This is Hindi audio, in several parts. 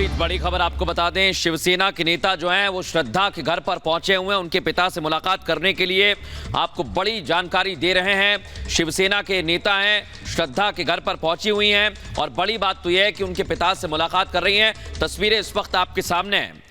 बड़ी खबर आपको बता दें, शिवसेना के नेता जो हैं वो श्रद्धा के घर पर पहुंचे हुए हैं उनके पिता से मुलाकात करने के लिए। आपको बड़ी जानकारी दे रहे हैं। शिवसेना के नेता हैं, श्रद्धा के घर पर पहुंची हुई हैं और बड़ी बात तो यह है कि उनके पिता से मुलाकात कर रही हैं। तस्वीरें इस वक्त आपके सामने हैं।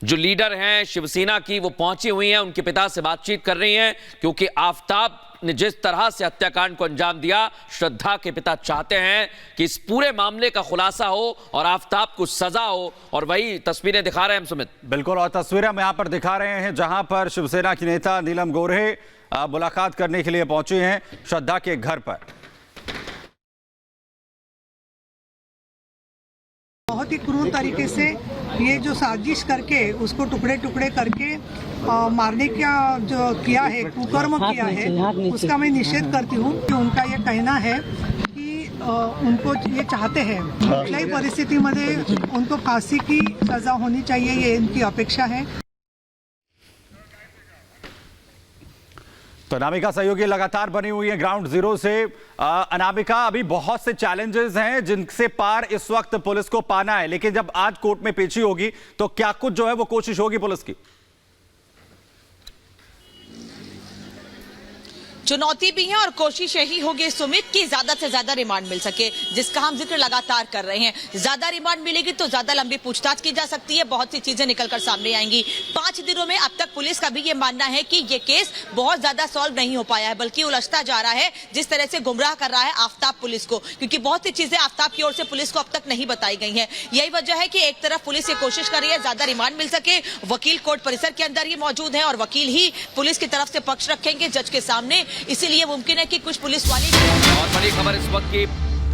जो लीडर हैं शिवसेना की वो पहुंची हुई हैं, उनके पिता से बातचीत कर रही हैं, क्योंकि आफताब ने जिस तरह से हत्याकांड को अंजाम दिया, श्रद्धा के पिता चाहते हैं कि इस पूरे मामले का खुलासा हो और आफताब को सजा हो। और वही तस्वीरें दिखा रहे हैं हम सुमित। बिल्कुल, और तस्वीरें हम यहां पर दिखा रहे हैं जहां पर शिवसेना की नेता नीलम गोरे मुलाकात करने के लिए पहुंचे हैं श्रद्धा के घर पर। बहुत ही क्रूर तरीके से ये जो साजिश करके उसको टुकड़े टुकड़े करके मारने का जो किया है, कुकर्म किया है, उसका मैं निषेध करती हूँ। कि उनका ये कहना है कि उनको ये चाहते हैं कुठल्याही परिस्थितीमध्ये उनको फांसी की सजा होनी चाहिए, ये इनकी अपेक्षा है। तो अनामिका सहयोगी लगातार बनी हुई है ग्राउंड जीरो से। अनामिका, अभी बहुत से चैलेंजेस हैं जिनसे पार इस वक्त पुलिस को पाना है, लेकिन जब आज कोर्ट में पेशी होगी तो क्या कुछ जो है वो कोशिश होगी पुलिस की? चुनौती भी है और कोशिश यही होगी सुमित कि ज्यादा से ज्यादा रिमांड मिल सके, जिसका हम जिक्र लगातार कर रहे हैं। ज्यादा रिमांड मिलेगी तो ज्यादा लंबी पूछताछ की जा सकती है, बहुत सी चीजें निकलकर सामने आएंगी। 5 दिनों में अब तक पुलिस का भी ये मानना है कि ये केस बहुत ज्यादा सॉल्व नहीं हो पाया है, बल्कि उलझता जा रहा है। जिस तरह से गुमराह कर रहा है आफताब पुलिस को, क्योंकि बहुत सी चीजें आफताब की ओर से पुलिस को अब तक नहीं बताई गई है। यही वजह है कि एक तरफ पुलिस ये कोशिश कर रही है ज्यादा रिमांड मिल सके, वकील कोर्ट परिसर के अंदर ही मौजूद है और वकील ही पुलिस की तरफ से पक्ष रखेंगे जज के सामने, इसीलिए मुमकिन है कि कुछ पुलिस वाले। और बड़ी खबर इस वक्त की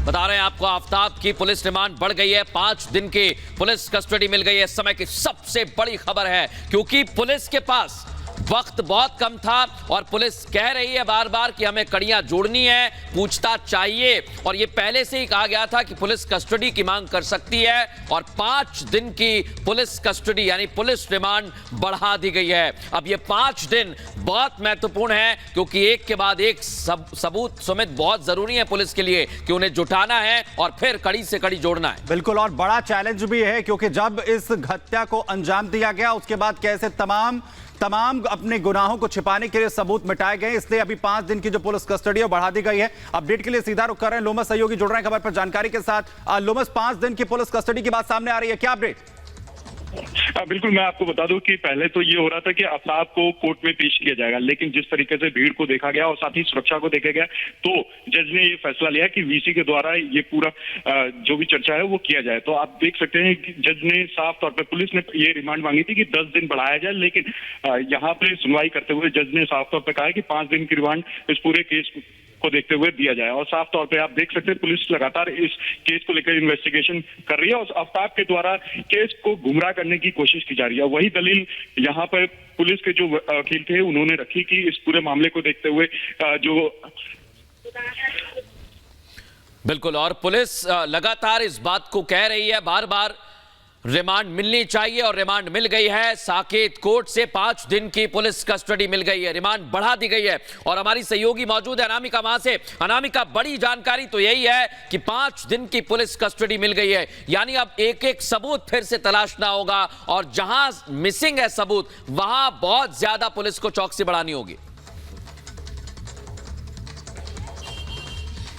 बता रहे हैं आपको, आफताब की पुलिस रिमांड बढ़ गई है। 5 दिन की पुलिस कस्टडी मिल गई है। इस समय की सबसे बड़ी खबर है, क्योंकि पुलिस के पास वक्त बहुत कम था और पुलिस कह रही है बार बार कि हमें कड़ियां जोड़नी है, पूछताछ चाहिए। और ये पहले से ही कहा गया था कि पुलिस कस्टडी की मांग कर सकती है और 5 दिन की पुलिस कस्टडी यानी पुलिस रिमांड बढ़ा दी गई है। अब ये 5 दिन बहुत महत्वपूर्ण है, क्योंकि एक के बाद एक सबूत सुमित बहुत जरूरी है पुलिस के लिए कि उन्हें जुटाना है और फिर कड़ी से कड़ी जोड़ना है। बिल्कुल, और बड़ा चैलेंज भी है, क्योंकि जब इस हत्या को अंजाम दिया गया उसके बाद कैसे तमाम अपने गुनाहों को छिपाने के लिए सबूत मिटाए गए, इसलिए अभी 5 दिन की जो पुलिस कस्टडी है बढ़ा दी गई है। अपडेट के लिए सीधा रुख कर रहे हैं लोमस सहयोगी, जुड़ रहे हैं खबर पर जानकारी के साथ। लोमस, 5 दिन की पुलिस कस्टडी की बात सामने आ रही है, क्या अपडेट? बिल्कुल, मैं आपको बता दूं कि पहले तो ये हो रहा था कि आफताब को कोर्ट में पेश किया जाएगा, लेकिन जिस तरीके से भीड़ को देखा गया और साथ ही सुरक्षा को देखा गया, तो जज ने ये फैसला लिया कि वीसी के द्वारा ये पूरा जो भी चर्चा है वो किया जाए। तो आप देख सकते हैं कि जज ने साफ तौर पर, पुलिस ने ये रिमांड मांगी थी कि 10 दिन बढ़ाया जाए, लेकिन यहाँ पे सुनवाई करते हुए जज ने साफ तौर पर कहा कि 5 दिन की रिमांड इस पूरे केस को देखते हुए दिया जाए। और साफ तौर पे आप देख सकते हैं पुलिस लगातार इस केस को लेकर इन्वेस्टिगेशन कर रही है और आफताब के द्वारा केस को गुमराह करने की कोशिश की जा रही है। वही दलील यहाँ पर पुलिस के जो वकील थे उन्होंने रखी कि इस पूरे मामले को देखते हुए जो बिल्कुल, और पुलिस लगातार इस बात को कह रही है बार बार रिमांड मिलनी चाहिए और रिमांड मिल गई है। साकेत कोर्ट से 5 दिन की पुलिस कस्टडी मिल गई है, रिमांड बढ़ा दी गई है। और हमारी सहयोगी मौजूद है अनामिका वहां से। अनामिका, बड़ी जानकारी तो यही है कि 5 दिन की पुलिस कस्टडी मिल गई है, यानी अब एक एक सबूत फिर से तलाशना होगा और जहां मिसिंग है सबूत वहां बहुत ज्यादा पुलिस को चौकसी बढ़ानी होगी।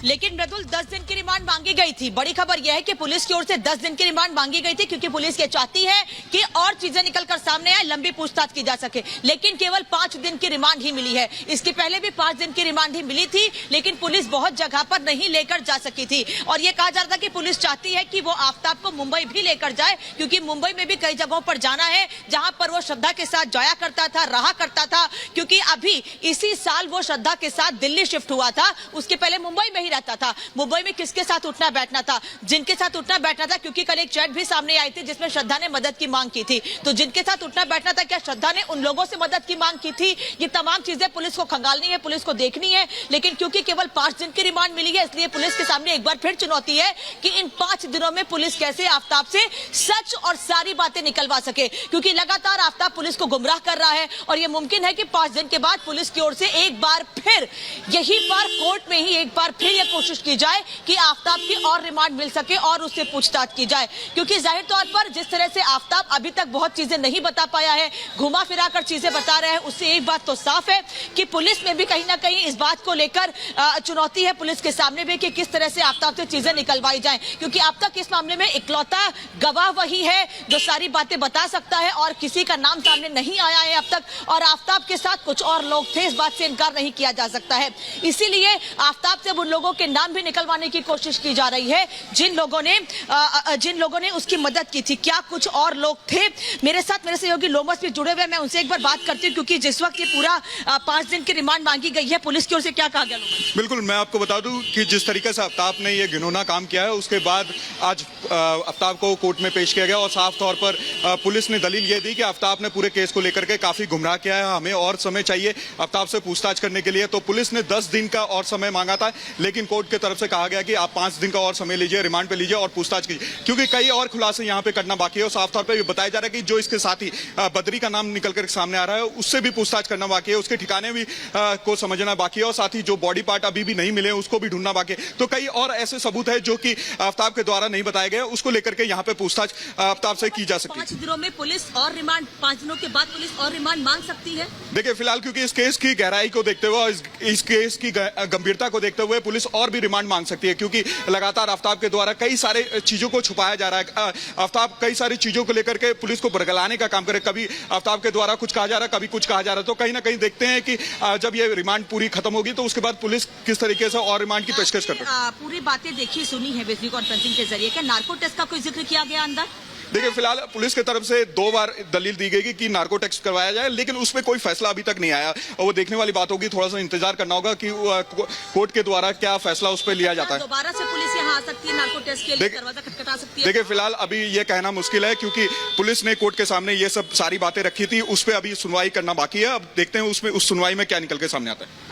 लेकिन मृदुल, 10 दिन की रिमांड मांगी गई थी। बड़ी खबर यह है कि पुलिस की ओर से 10 दिन की रिमांड मांगी गई थी, क्योंकि पुलिस ये चाहती है कि और चीजें निकलकर सामने आए, लंबी पूछताछ की जा सके। लेकिन केवल 5 दिन की रिमांड ही मिली है। इसके पहले भी 5 दिन की रिमांड ही मिली थी, लेकिन पुलिस बहुत जगह पर नहीं लेकर जा सकी थी। और यह कहा जा रहा था कि पुलिस चाहती है कि वो आफताब को मुंबई भी लेकर जाए, क्योंकि मुंबई में भी कई जगहों पर जाना है जहां पर वो श्रद्धा के साथ जाया करता था, रहा करता था। क्योंकि अभी इसी साल वो श्रद्धा के साथ दिल्ली शिफ्ट हुआ था, उसके पहले मुंबई में ही रहता था। मुंबई में किसके साथ उठना बैठना था? जिनके साथ उठना बैठना था, क्योंकि कल एक चैट भी सामने आई थी जिसमें श्रद्धा ने मदद की मांग की थी। तो जिनके साथ उठना बैठना था, क्या श्रद्धा ने उन लोगों से मदद की मांग की थी? ये तमाम चीजें पुलिस को खंगालनी है, पुलिस को देखनी है। लेकिन क्योंकि केवल 5 दिन की रिमांड मिली है, इसलिए पुलिस के सामने एक बार फिर चुनौती है कि इन 5 दिनों में पुलिस कैसे आफताब से सच और सारी बातें निकलवा सके, क्योंकि लगातार आफताब पुलिस को गुमराह कर रहा है। और यह मुमकिन है कि 5 दिन के बाद पुलिस की ओर से एक बार फिर यही बार कोर्ट में ही एक बार फिर ये कोशिश की जाए कि आफ्ताब की और रिमांड मिल सके और उससे पूछताछ की जाए, क्योंकि जाहिर तौर पर जिस तरह से आफ्ताब अभी तक बहुत चीजें नहीं बता पाया है, घुमा फिरा कर चीजें बता रहे हैं, उससे एक बात तो साफ है कि पुलिस में भी कहीं ना कहीं इस बात को लेकर चुनौती है पुलिस के सामने भी कि किस तरह से आफ्ताब से चीजें निकलवाई जाएं, क्योंकि अब तक इस मामले में इकलौता गवाह वही है जो सारी बातें बता सकता है और किसी का नाम सामने नहीं आया है अब तक, और आफ्ताब के साथ कुछ और लोग थे, इस बात से इनकार नहीं किया जा सकता है। इसीलिए आफ्ताब से उन लोगों के नाम भी निकलवाने की कोशिश की जा रही है जिन लोगों ने उसकी मदद की थी। क्या कुछ और लोग थे? मेरे साथ मेरे सहयोगी लोमस भी जुड़े हुए, मैं उनसे एक बार बात करती हूँ, क्योंकि जिस वक्त ये पूरा 5 दिन की रिमांड मांगी गई है, पुलिस की ओर से क्या कहा गया? बिल्कुल, मैं आपको बता दूं कि जिस तरीके से आफ्ताब ने ये घिनौना काम किया है, उसके बाद आज आफ्ताब को कोर्ट में पेश किया गया और साफ तौर पर पुलिस ने दलील ये दी कि आफ्ताब ने पूरे केस को लेकर के काफी गुमराह किया है, हमें और समय चाहिए आफ्ताब से पूछताछ करने के लिए। तो पुलिस ने 10 दिन का और समय मांगा था, लेकिन कोर्ट की तरफ से कहा गया कि आप 5 दिन का और समय लीजिए, रिमांड पे लीजिए और पूछताछ कीजिए, क्योंकि कई और खुलासे यहाँ पे करना बाकी है। और साफ तौर पर बताया जा रहा है कि जो इसके साथी बद्री का नाम निकल कर सामने आ रहा है, उससे भी पूछताछ करना बाकी है, उसके ठिकाने भी को समझना बाकी है, और साथ ही जो बॉडी पार्ट अभी भी नहीं मिले उसको भी ढूंढना बाकी है। तो कई और ऐसे सबूत है जो कि आफ्ताब के द्वारा नहीं बताए गए, उसको लेकर के यहाँ पे पूछताछ आफ्ताब से की जा सकती है। 5 दिनों में पुलिस और रिमांड, 5 दिनों के बाद पुलिस और रिमांड मांग सकती है? देखिए, फिलहाल क्योंकि इस केस की गहराई को देखते हुए, इस केस की गंभीरता को देखते हुए पुलिस और भी रिमांड मांग सकती है, क्योंकि लगातार आफ्ताब के द्वारा कई सारे चीजों को छुपाया जा रहा है। आफ्ताब कई सारी चीजों को लेकर के पुलिस को बरगलाने का काम करे, कभी आफ्ताब के द्वारा कुछ कहा जा रहा है, कभी कुछ कहा जा रहा है। तो कहीं ना कहीं देखते हैं कि जब ये रिमांड पूरी खत्म होगी तो उसके बाद पुलिस किस तरीके से और रिमांड की पेशकश करती है। पूरी बातें देखी सुनी है वीडियो कॉन्फ्रेंसिंग के जरिए, क्या नार्को टेस्ट का कोई जिक्र किया गया अंदर? देखिए, फिलहाल पुलिस की तरफ से 2 बार दलील दी गई कि नार्को टेस्ट करवाया जाए, लेकिन उसमें कोई फैसला अभी तक नहीं आया और वो देखने वाली बात होगी। थोड़ा सा इंतजार करना होगा कि कोर्ट के द्वारा क्या फैसला उस पर लिया जाता है। दोबारा से पुलिस यहाँ आ सकती है, नार्को टेस्ट के लिए दरवाजा खटखटा सकती है? देखिए, फिलहाल अभी ये कहना मुश्किल है, क्योंकि पुलिस ने कोर्ट के सामने ये सब सारी बातें रखी थी, उस पर अभी सुनवाई करना बाकी है। अब देखते हैं उसमें उस सुनवाई में क्या निकल के सामने आता है।